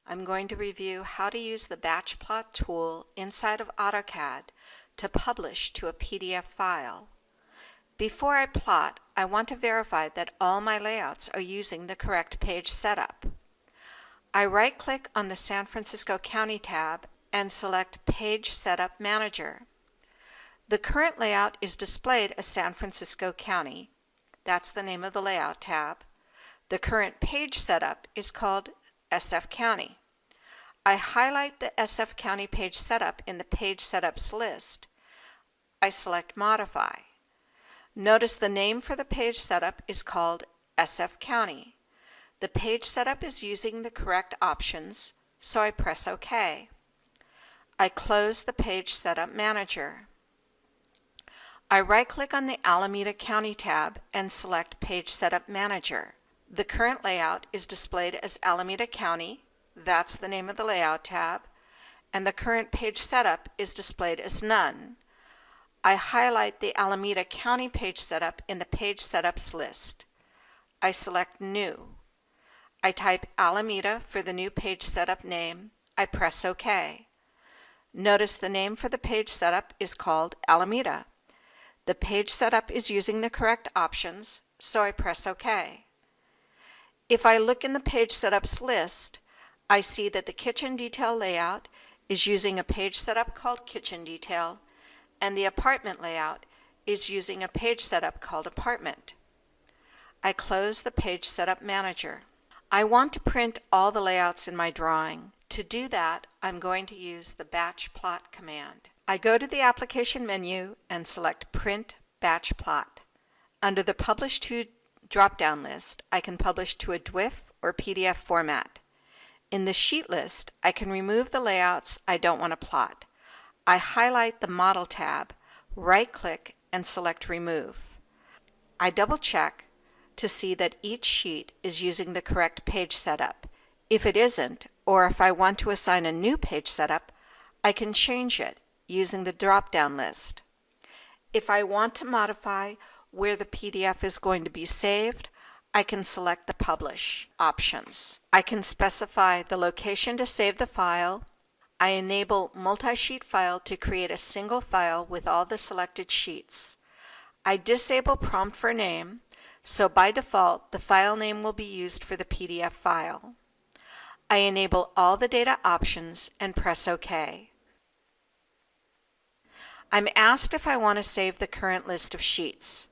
I'm going to review how to use the batch plot tool inside of AutoCAD to publish to a PDF file. Before I plot, I want to verify that all my layouts are using the correct page setup. I right-click on the San Francisco County tab and select Page Setup Manager. The current layout is displayed as San Francisco County. That's the name of the Layout tab. The current page setup is called SF County. I highlight the SF County page setup in the Page Setups list. I select Modify. Notice the name for the page setup is called SF County. The page setup is using the correct options, so I press OK. I close the Page Setup Manager. I right-click on the Alameda County tab and select Page Setup Manager. The current layout is displayed as Alameda County. That's the name of the Layout tab. And the current page setup is displayed as None. I highlight the Alameda County page setup in the Page Setups list. I select New. I type Alameda for the new page setup name. I press OK. Notice the name for the page setup is called Alameda. The page setup is using the correct options, so I press OK. If I look in the Page Setups list, I see that the Kitchen Detail layout is using a page setup called Kitchen Detail, and the Apartment layout is using a page setup called Apartment. I close the Page Setup Manager. I want to print all the layouts in my drawing. To do that, I'm going to use the Batch Plot command. I go to the Application menu and select Print Batch Plot. Under the Publish To drop-down list, I can publish to a DWF or PDF format. In the Sheet list, I can remove the layouts I don't want to plot. I highlight the Model tab, right-click, and select Remove. I double-check to see that each sheet is using the correct page setup. If it isn't, or if I want to assign a new page setup, I can change it using the drop-down list. If I want to modify where the PDF is going to be saved, I can select the Publish options. I can specify the location to save the file. I enable multi-sheet file to create a single file with all the selected sheets. I disable prompt for name, so by default the file name will be used for the PDF file. I enable all the data options and press OK. I'm asked if I want to save the current list of sheets.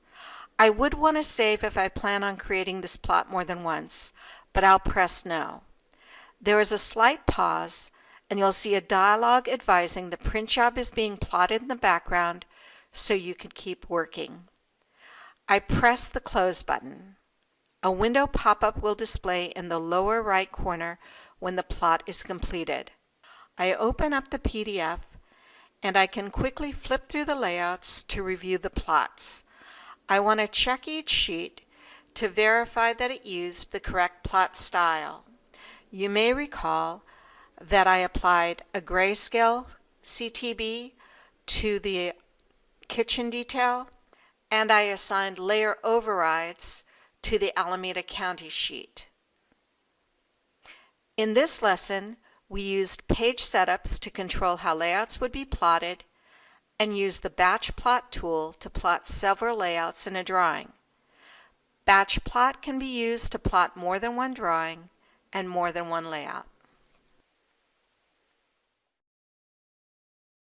I would want to save if I plan on creating this plot more than once, but I'll press No. There is a slight pause, and you'll see a dialog advising the print job is being plotted in the background so you can keep working. I press the Close button. A window pop-up will display in the lower right corner when the plot is completed. I open up the PDF, and I can quickly flip through the layouts to review the plots. I want to check each sheet to verify that it used the correct plot style. You may recall that I applied a grayscale CTB to the kitchen detail, and I assigned layer overrides to the Alameda County sheet. In this lesson, we used page setups to control how layouts would be plotted and used the Batch Plot tool to plot several layouts in a drawing. Batch Plot can be used to plot more than one drawing and more than one layout.